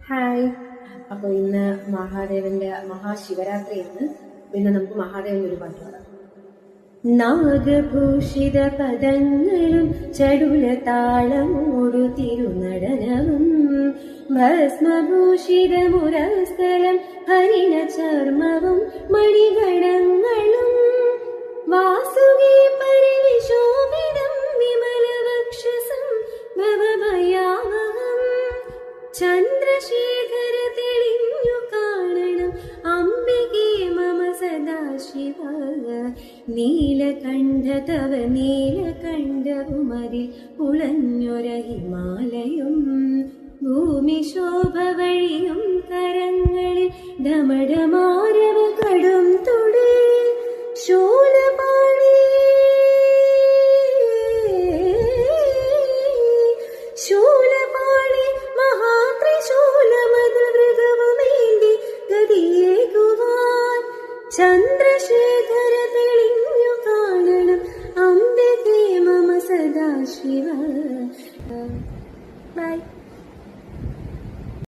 Hi. അപ്പോൾ ഇന്ന് മഹാദേവന്റെ മഹാശിവരാത്രിയാണ്. ഇന്ന് നമുക്ക് മഹാദേവന്റെ ഒരു പാട്ട് പാടാം. നാഗഭൂഷിത പദങ്ങളും ചടുല താളമോടു തിരുനടനവും ഭസ്മഭൂഷിത മുരസ്ഥലം ഹരിണ ചർമ്മവും മണിഗണങ്ങളും വാസുകി പരിവിശോഭിതം വിമല വക്ഷസം ഭവഭയാവഹം ചന്ദ്രശേഖര തെളിഞ്ഞു കാണണം അംബികേ മമ സദാശിവ നീലകണ്ഠ തവ നീലകണ്ഠവുമതിൽ ഉളഞ്ഞൊര ഹിമാലയം ഭൂമി ശോഭ വഴിയും കരങ്ങളിൽ ഡമഡമാരവ കടും തൊട് ശൂലപാണി ശൂലപാണി മഹാത്രിശൂലമത് മൃഗവുമേന്തി ഗതിയേകുവാൻ ചന്ദ്രശേഖര തെളിഞ്ഞു കാണണം അംബികേ മമ സദാശിവ. ബൈ.